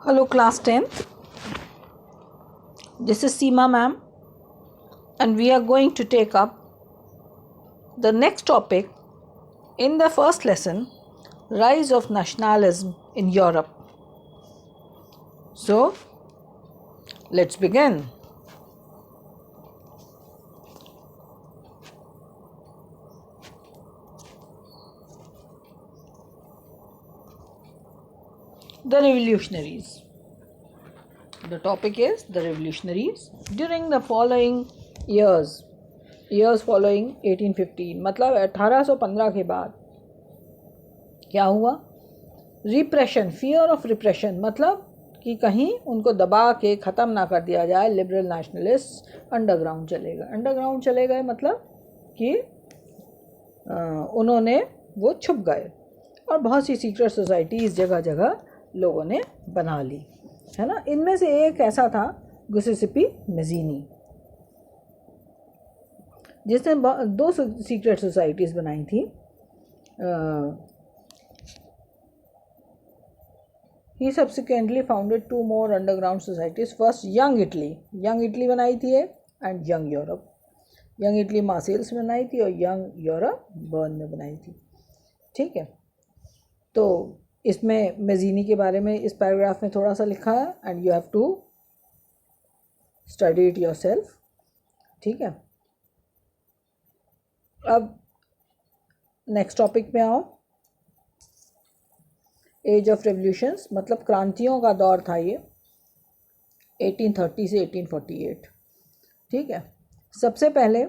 Hello class 10th, this is Seema ma'am and we are going to take up the next topic in the first lesson, rise of nationalism in Europe. So let's begin. The revolutionaries. The topic is the revolutionaries during the following years following 1815, मतलब 1815 के बाद क्या हुआ? Repression, fear of repression, मतलब कि कहीं उनको दबा के ख़त्म ना कर दिया जाए। लिबरल नेशनलिस्ट अंडरग्राउंड चले गए मतलब कि उन्होंने वो छुप गए और बहुत सी सीक्रेट सोसाइटीज़ जगह जगह लोगों ने बना ली, है ना। इनमें से एक ऐसा था गुसेसिपी मेज़ीनी, जिसने दो सीक्रेट सोसाइटीज़ बनाई थी। He subsequently founded two more underground societies. First, Young Italy बनाई थी एक, and Young Europe. Young Italy मार्सेल्स में बनाई थी और Young Europe बर्न में बनाई थी। ठीक है, तो इसमें मेज़ीनी के बारे में इस पैराग्राफ में थोड़ा सा लिखा है and you have to study it yourself. ठीक है, अब नेक्स्ट टॉपिक पे आओ। एज ऑफ रेवोल्यूशंस, मतलब क्रांतियों का दौर था ये 1830 से 1848। ठीक है, सबसे पहले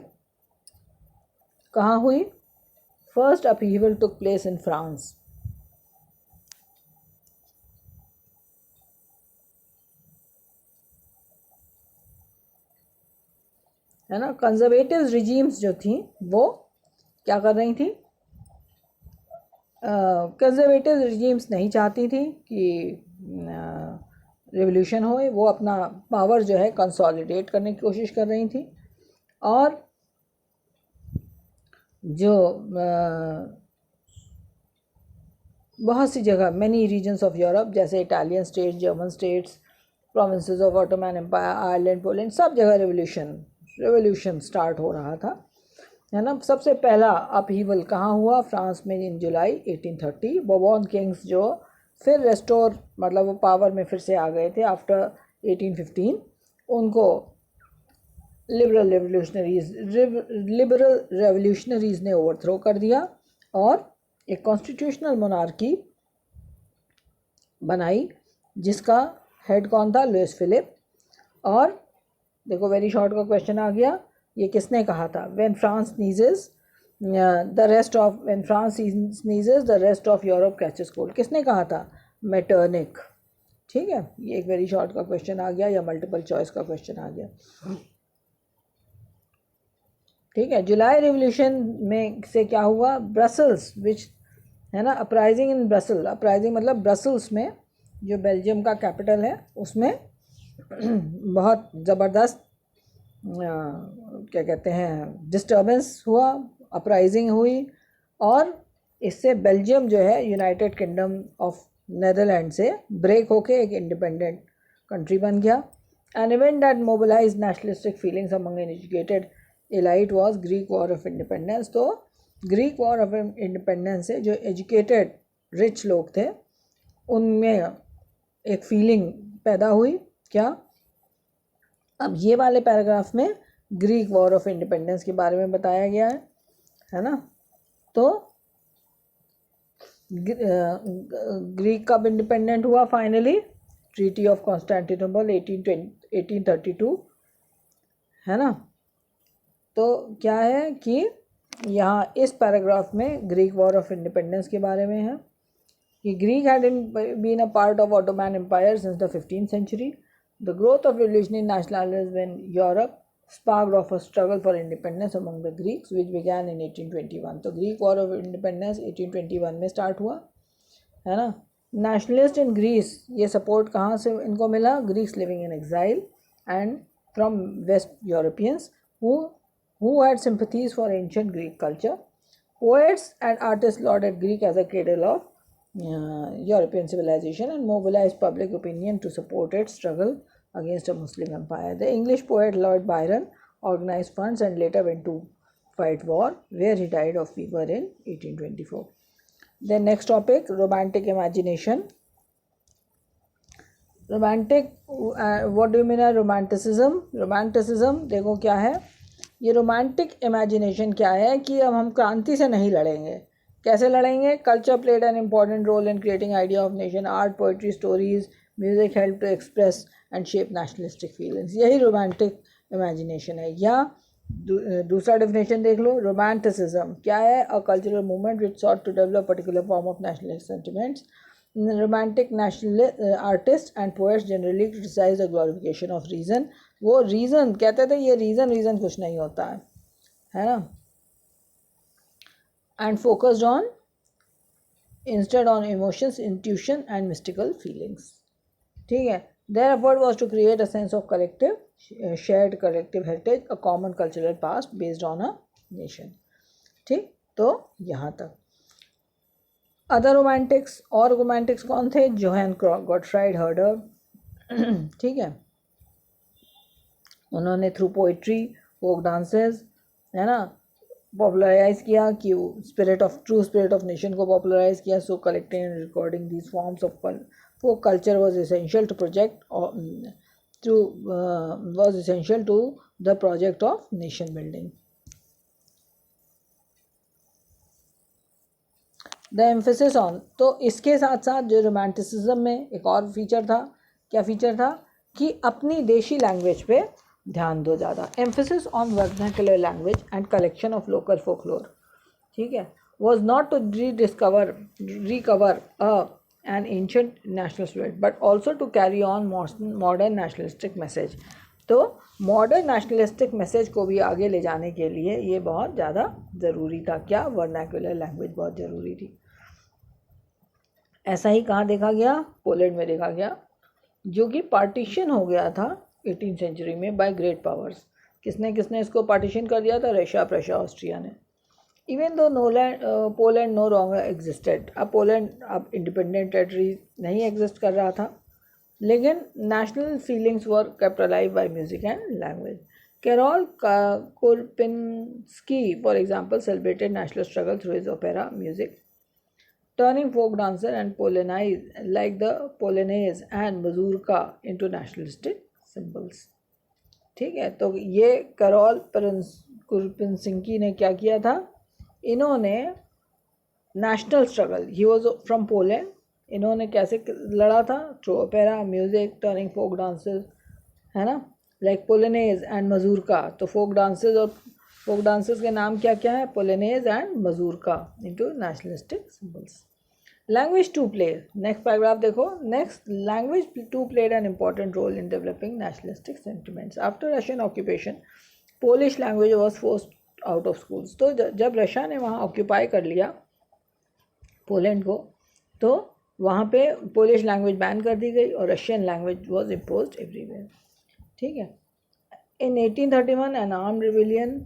कहाँ हुई? First upheaval took place in France. है ना, कंजर्वेटिव रिजीम्स जो थी वो क्या कर रही थी? कंजर्वेटिव रिजीम्स नहीं चाहती थी कि रिवोल्यूशन होए, वो अपना पावर जो है कंसोलिडेट करने की कोशिश कर रही थी। और जो बहुत सी जगह, मैनी रीजन्स ऑफ यूरोप, जैसे Italian states, German states, provinces of Ottoman empire, Ireland, Poland, सब जगह रिवोल्यूशन स्टार्ट हो रहा था, है ना। सबसे पहला अपहीवल कहाँ हुआ? फ्रांस में इन जुलाई 1830। बोर्बोन किंग्स जो फिर रेस्टोर, मतलब वो पावर में फिर से आ गए थे आफ्टर 1815, उनको लिबरल रेवोल्यूशनरीज ने ओवरथ्रो कर दिया और एक कॉन्स्टिट्यूशनल मोनार्की बनाई, जिसका हेड कौन था? Louis Philippe. और देखो, वेरी शॉर्ट का क्वेश्चन आ गया, ये किसने कहा था? When France sneezes the rest of Europe catches cold, किसने कहा था? मेटरनिक। ठीक है, ये एक वेरी शॉर्ट का क्वेश्चन आ गया या मल्टीपल चॉइस का क्वेश्चन आ गया। ठीक है, जुलाई रिवोल्यूशन में से क्या हुआ? ब्रसल्स, विच, है ना, अपराइजिंग इन ब्रसल। अपराइजिंग मतलब ब्रसल्स में, जो बेल्जियम का कैपिटल है, उसमें बहुत ज़बरदस्त क्या कहते हैं, डिस्टर्बेंस हुआ, अपराइजिंग हुई, और इससे बेल्जियम जो है यूनाइटेड किंगडम ऑफ नेदरलैंड से ब्रेक होके एक इंडिपेंडेंट कंट्री बन गया। An event that mobilise nationalistic feelings among an educated elite was Greek war of independence. तो ग्रीक वॉर ऑफ इंडिपेंडेंस से जो एजुकेटेड रिच लोग थे, उनमें एक फीलिंग पैदा हुई। क्या? अब ये वाले पैराग्राफ में ग्रीक वॉर ऑफ इंडिपेंडेंस के बारे में बताया गया है ना। तो ग्रीक कब इंडिपेंडेंट हुआ? फाइनली ट्रीटी ऑफ कॉन्स्टेंटिनोपल 1832, है ना। तो क्या है कि यहाँ इस पैराग्राफ में ग्रीक वॉर ऑफ इंडिपेंडेंस के बारे में है कि Greek had been a part of Ottoman empire since the 15th century. The growth of revolutionary nationalism in Europe sparked off a struggle for independence among the Greeks, which began in 1821. तो Greek War of Independence 1821 में start हुआ, है ना। Nationalist in Greece, ये support कहाँ से इनको मिला? Greeks living in exile and from west Europeans who had sympathies for ancient Greek culture. Poets and artists lauded Greek as a cradle of European civilization and mobilized public opinion to support its struggle against a Muslim empire. The English poet Lord Byron organized funds and later went to fight war, where he died of fever in 1824. Then next topic, romantic imagination. Romantic what do mean romanticism. Romanticism देखो क्या है, ये romantic imagination क्या है कि अब हम क्रांति से नहीं लड़ेंगे. कैसे लड़ेंगे? Culture played an important role in creating idea of nation. Art, poetry, stories, music help to express and shape nationalistic feelings. यही रोमांटिक इमेजिनेशन है. या दूसरा डेफिनेशन देख लो, रोमांटिसिज्म क्या है? A cultural movement which sought to develop particular form of nationalist sentiments. Romantic national artist and poets generally criticise the glorification of reason. वो reason कहते थे, ये रीज़न कुछ नहीं होता है ना. And focused on instead on emotions, intuition and mystical feelings. ठीक है. Their effort was to create a sense of collective shared collective heritage, a common cultural past based on a nation. ठीक, तो यहाँ तक. अदर रोमांटिक्स, और romantics कौन थे? Johann Gottfried Herder. ठीक है, उन्होंने थ्रू पोइट्री, फोक डांसेस, है ना, पॉपुलराइज किया कि ट्रू स्पिरिट ऑफ नेशन को पॉपुलराइज किया. So collecting and recording these forms of folk culture was essential to the project of nation building. The emphasis on, तो इसके साथ साथ जो रोमांटिसिज्म में एक और फीचर था. क्या फीचर था? कि अपनी देशी लैंग्वेज पे ध्यान दो ज़्यादा. Emphasis on vernacular language and collection of local folklore. ठीक है. Was not to recover an ancient national spirit but also to carry on modern nationalistic message. तो मॉडर्न नेशनलिस्टिक मैसेज को भी आगे ले जाने के लिए ये बहुत ज़्यादा ज़रूरी था. क्या? वर्नाकुलर लैंग्वेज बहुत ज़रूरी थी. ऐसा ही कहाँ देखा गया? पोलैंड में देखा गया, जो कि पार्टीशन हो गया था 18th सेंचुरी में बाय ग्रेट पावर्स. किसने इसको पार्टीशन कर दिया था? रशिया, प्रशिया, ऑस्ट्रिया ने. Even though Poland no longer existed. अब पोलैंड अब इंडिपेंडेंट टेरिटरी नहीं एग्जिस्ट कर रहा था, लेकिन national feelings were kept alive by music and language. Karol Kurpinski for example celebrated national struggle through his opera music, turning folk dancer and Polonaise like the Polonaise and mazurka into nationalistic symbols. ठीक है. तो ये carol कुरपिंस्की ने क्या किया था? इन्होंने national struggle, he was from Poland, इन्होंने कैसे लड़ा था? Through opera music, turning folk dances, है ना, लाइक पोलोनेज एंड मजूरका. तो फोक डांसेस के नाम क्या क्या है? Polonaise and mazurka into nationalistic symbols. Language too play. Next paragraph देखो. Next, language too played an important role in developing nationalistic sentiments. After Russian occupation Polish language was forced out of schools. तो जब Russia ने वहाँ occupy कर लिया Poland को, तो वहाँ पे पोलिश लैंग्वेज बैन कर दी गई और Russian language was imposed everywhere. ठीक है. In 1831, an armed rebellion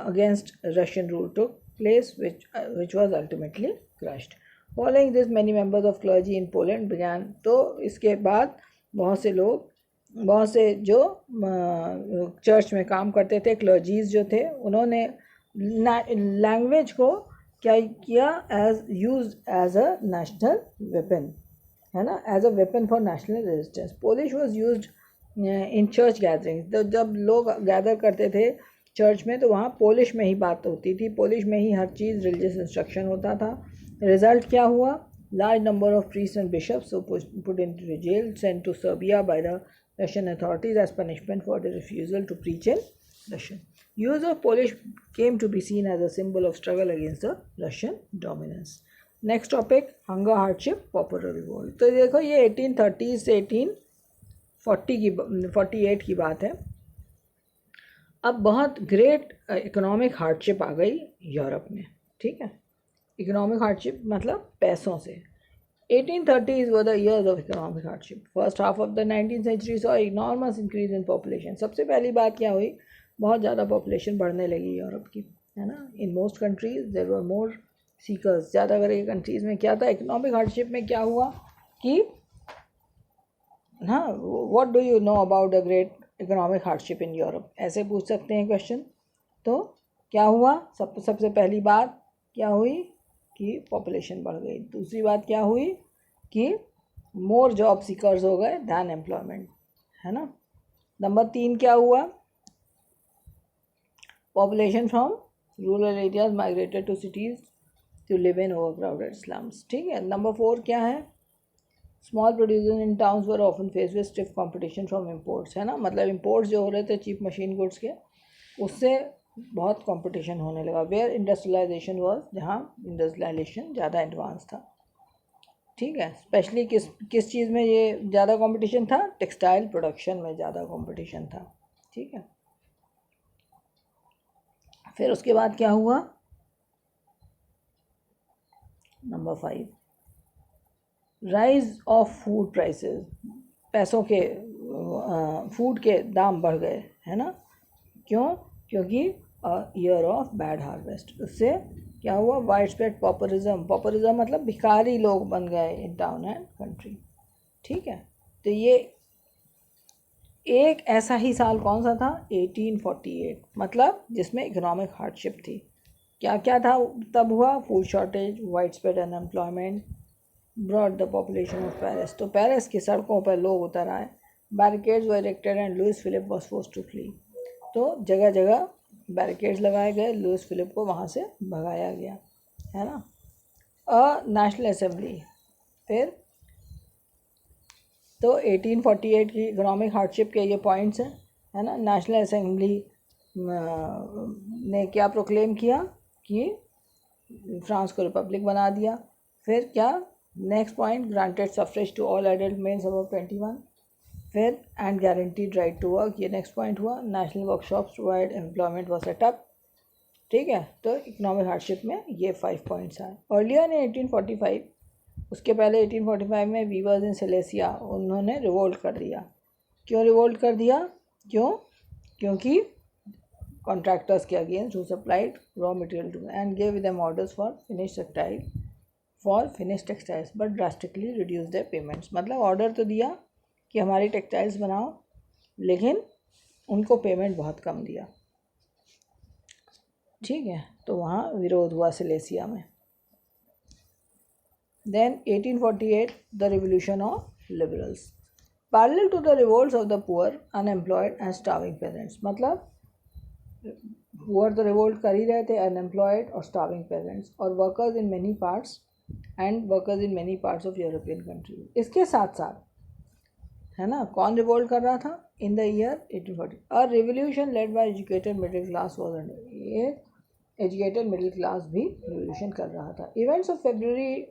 against Russian rule took place, which was ultimately crushed. Following this, many members of clergy in Poland began. तो इसके बाद बहुत से जो चर्च में काम करते थे, क्लर्जीज जो थे, उन्होंने लैंग्वेज को क्या किया? Use as a national weapon, है ना, as a weapon for national resistance. Polish was used in church gatherings. तो जब लोग गैदर करते थे चर्च में, तो वहाँ पोलिश में ही बात होती थी, पोलिश में ही हर चीज़ रिलीजियस इंस्ट्रक्शन होता था. रिजल्ट क्या हुआ? Large number of priest and bishops put into jail, sent to Serbia by the Russian authorities as punishment for the refusal to preach in Russian. Use of Polish came to be seen as a symbol of struggle against the Russian dominance. Next topic, hunger, hardship, popular revolt. तो देखो ये 1830 से 1848 की बात है. अब बहुत great economic hardship आ गई यूरोप में. ठीक है. इकोनॉमिक हार्डशिप मतलब पैसों से. 1830s were the years of economic hardship. First half of the 19th century saw enormous increase in population. सबसे पहली बात क्या हुई? बहुत ज़्यादा पॉपुलेशन बढ़ने लगी यूरोप की, है ना. In most countries there were more seekers ज़्यादा करके कंट्रीज़ में क्या था, इकोनॉमिक हार्डशिप में क्या हुआ कि हाँ, what do you know about the great economic hardship in Europe, ऐसे पूछ सकते हैं क्वेश्चन। तो क्या हुआ, सबसे पहली बात क्या हुई कि पॉपुलेशन बढ़ गई। दूसरी बात क्या हुई कि मोर जॉब सीकर्स हो गए दैन एम्प्लॉयमेंट, है ना। नंबर 3 क्या हुआ, population from rural areas migrated to cities to live in overcrowded slums, ठीक है। नंबर 4 क्या है, small producers in towns were often faced with stiff competition from imports, है ना। मतलब इम्पोर्ट्स जो हो रहे थे चीप मशीन गुड्स के, उससे बहुत कंपटीशन होने लगा। वेयर इंडस्ट्रियलाइजेशन वाज, जहाँ इंडस्ट्रियलाइजेशन ज़्यादा एडवांस था, ठीक है। स्पेशली किस चीज़ में ये ज़्यादा कंपटीशन था, टेक्सटाइल प्रोडक्शन में ज़्यादा कंपटीशन था, ठीक है। फिर उसके बाद क्या हुआ, number 5, rise of food prices, पैसों के फूड के दाम बढ़ गए, है ना। क्यों, क्योंकि ईयर ऑफ बैड हार्वेस्ट, उससे क्या हुआ, वाइड स्प्रेड पॉपुलिज्म, पॉपुलिज्म मतलब भिखारी लोग बन गए इन टाउन एंड कंट्री, ठीक है। तो ये एक ऐसा ही साल कौन सा था, 1848, मतलब जिसमें इकोनॉमिक हार्डशिप थी। क्या क्या था तब हुआ, food shortage, wide spread unemployment, brought the population of Paris, तो पेरिस की सड़कों पर लोग उतर आए, barricades were erected and Louis Philippe was forced to flee, तो जगह जगह बैरिकेड्स लगाए गए, लुइस फिलिप को वहाँ से भगाया गया, है ना। अ नेशनल असेंबली, फिर तो 1848 की इकोनॉमिक हार्डशिप के ये पॉइंट्स हैं, है ना। नेशनल असेंबली ने क्या प्रोक्लेम किया कि फ्रांस को रिपब्लिक बना दिया। फिर क्या, next point, granted suffrage to all adult males above 21, फिर and guaranteed right to work, ये नेक्स्ट पॉइंट हुआ। National workshops provide employment was set up, ठीक है। तो इकोनॉमिक हार्डशिप में ये 5 पॉइंट्स आए। अर्लियर ने 1845, उसके पहले 1845 में वीवर्स इन सिलेसिया, उन्होंने रिवोल्ट कर दिया। क्यों रिवोल्ट कर दिया, क्योंकि कॉन्ट्रैक्टर्स के against who supplied raw material to and gave them orders for finish textiles but drastically reduce their payments, मतलब ऑर्डर तो दिया कि हमारी टेक्सटाइल्स बनाओ, लेकिन उनको पेमेंट बहुत कम दिया, ठीक है। तो वहाँ विरोध हुआ सिलेसिया में। Then 1848, the revolution of liberals, parallel to the revolts of the poor, unemployed and starving peasants, मतलब poor तो revolt कर ही रहे थे, unemployed और starving peasants और workers in many parts of European countries। इसके साथ साथ, है ना, कौन रिवोल्ट कर रहा था in the year 1840, a revolution led by educated middle class was under, ये एजुकेटेड मिडिल क्लास भी रिवोल्यूशन कर रहा था। Events of February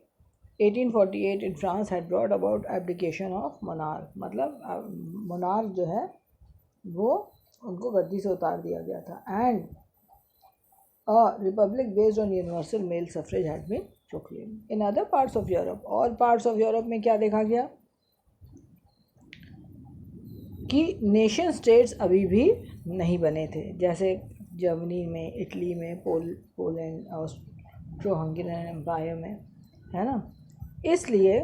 1848 in France had brought about abdication of monarch, मतलब monarch जो है वो उनको गद्दी से उतार दिया गया था, and a republic based on universal male suffrage had been proclaimed. In other parts of Europe, और parts of Europe में क्या देखा गया कि नेशन स्टेट्स अभी भी नहीं बने थे, जैसे जर्मनी में, इटली में, पोलैंड, ऑस्ट्रो हंगेरियन एम्पायर में, है ना। इसलिए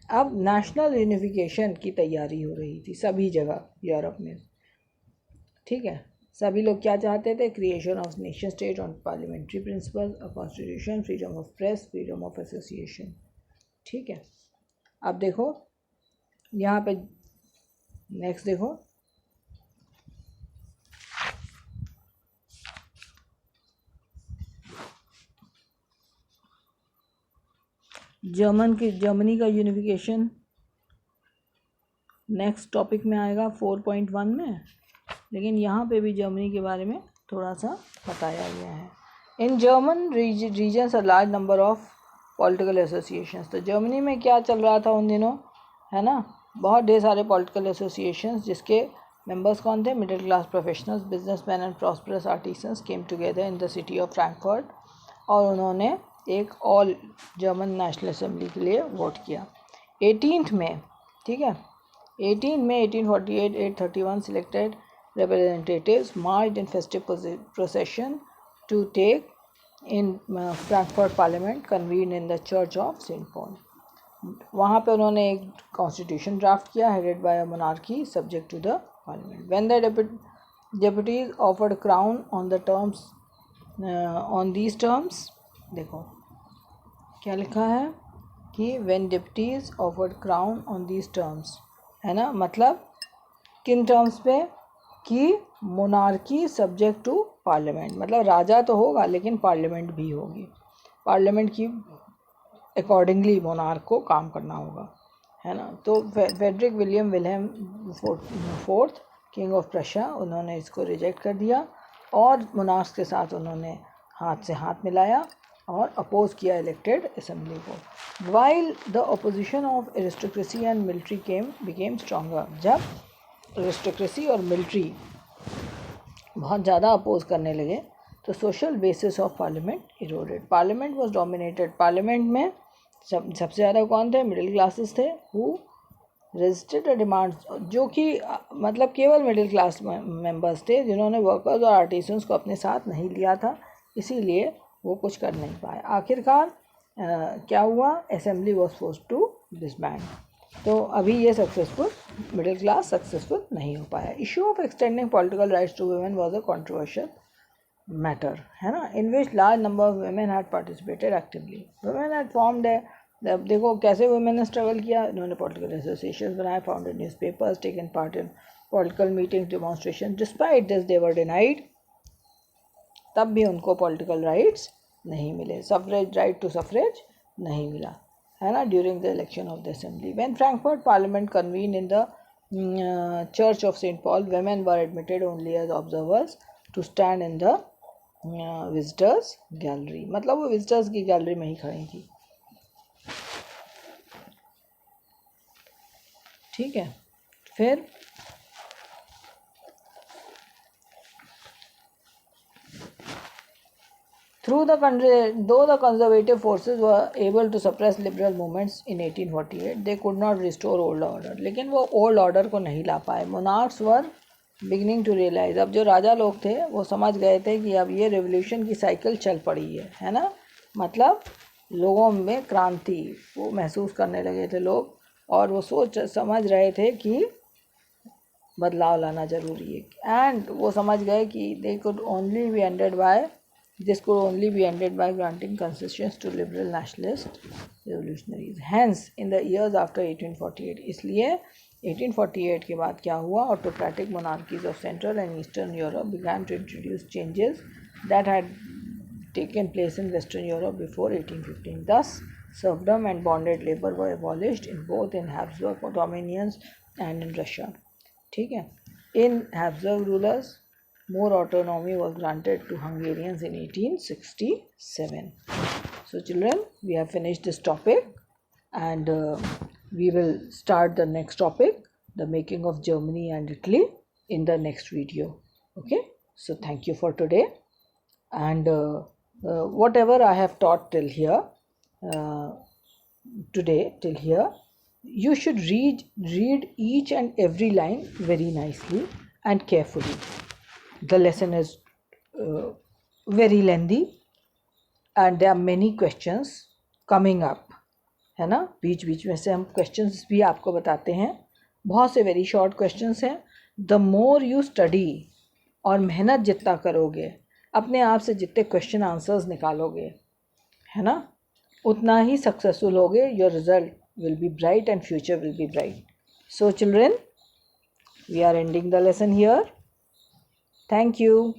अब नेशनल यूनिफिकेशन की तैयारी हो रही थी सभी जगह यूरोप में, ठीक है। सभी लोग क्या चाहते थे, creation of nation state on parliamentary principle, a constitution, freedom of press, freedom of association, ठीक है। अब देखो यहाँ पे नेक्स्ट देखो, जर्मनी का यूनिफिकेशन नेक्स्ट टॉपिक में आएगा 4.1 में, लेकिन यहाँ पे भी जर्मनी के बारे में थोड़ा सा बताया गया है। In German regions a large number of political associations, तो जर्मनी में क्या चल रहा था उन दिनों, है ना, बहुत ढेर सारे पॉलिटिकल एसोसिएशंस, जिसके मेंबर्स कौन थे, middle class professionals, businessman and prosperous artisans came together in the city of Frankfurt, और उन्होंने एक ऑल जर्मन नेशनल असेंबली के लिए वोट किया 18 में, ठीक है। 18 में 1848 831 selected representatives marched in festive procession to take in Frankfurt Parliament convened in the Church of St. Paul. वहाँ पे उन्होंने एक कॉन्स्टिट्यूशन ड्राफ्ट किया headed by a monarchy subject to the parliament. When the deputies offered crown on the terms on these terms, देखो क्या लिखा है कि when deputies offered crown on these terms, है ना, मतलब किन टर्म्स पे, कि मोनार्की सब्जेक्ट टू पार्लियामेंट, मतलब राजा तो होगा लेकिन पार्लियामेंट भी होगी, पार्लियामेंट की अकॉर्डिंगली मोनार्क को काम करना होगा, है ना. तो Frederick William Wilhelm fourth king of Prussia, उन्होंने इसको रिजेक्ट कर दिया और मोनार्क्स के साथ उन्होंने हाथ से हाथ मिलाया और अपोज किया इलेक्टेड असेंबली को. While the opposition of aristocracy and military became stronger, जब एरिस्टोक्रेसी और मिलिट्री बहुत ज़्यादा अपोज करने लगे तो social basis of parliament eroded. Parliament was dominated, parliament में सबसे ज़्यादा कौन थे, मिडिल क्लासेस थे, हु रेजिस्टेड अ डिमांड, जो कि मतलब केवल मिडिल क्लास मेंबर्स थे जिन्होंने वर्कर्स और आर्टिसंस को अपने साथ नहीं लिया था, इसीलिए वो कुछ कर नहीं पाए. आखिरकार क्या हुआ, assembly was forced to disband. तो अभी ये सक्सेसफुल, मिडिल क्लास सक्सेसफुल नहीं हो पाया. Issue of extending political rights to women was a controversial matter, है ना, in which large number of women had participated actively. Women had formed a, अब देखो कैसे वुमेन ने स्ट्रगल किया, इन्होंने पॉलिटिकल एसोसिएशन बनाए, founded newspapers, taken part in political meetings, demonstration. Despite this they were denied, तब भी उनको पॉलिटिकल राइट्स नहीं मिले, सफरेज, राइट टू सफरेज नहीं मिला, है ना, during the election of the assembly. When Frankfurt parliament convene in the church of Saint Paul, women were admitted only as observers to stand in the visitors gallery, मतलब वो visitors की gallery में ही खड़ी थी. ठीक है, फिर though the conservative forces were able to suppress liberal movements in 1848, they could not restore old order. लेकिन वो old order को नहीं ला पाए. Monarchs were beginning to realize, अब जो राजा लोग थे वो समझ गए थे कि अब ये रेवोल्यूशन की साइकिल चल पड़ी है ना, मतलब लोगों में क्रांति वो महसूस करने लगे थे लोग, और वो सोच समझ रहे थे कि बदलाव लाना ज़रूरी है. एंड वो समझ गए कि they could only be ended by granting concessions to liberal nationalist revolutionaries. Hence, in the years after 1848, इसलिए 1848 के बाद क्या हुआ, autocratic monarchies of Central and Eastern Europe began to introduce changes that had taken place in Western Europe before 1815. Thus, serfdom and bonded labor were abolished in both in Habsburg dominions and in Russia. ठीक है, in Habsburg rulers, more autonomy was granted to Hungarians in 1867. So children, we have finished this topic, and we will start the next topic, the making of Germany and Italy, in the next video. Okay, so thank you for today, and whatever I have taught till here, you should read each and every line very nicely and carefully. The lesson is very lengthy and there are many questions coming up, है ना, बीच बीच में से हम questions भी आपको बताते हैं, बहुत से very short questions हैं. The more you study और मेहनत जितना करोगे, अपने आप से जितने question answers निकालोगे, है ना, उतना ही successful होगे. Your result will be bright and future will be bright. So children, we are ending the lesson here. Thank you.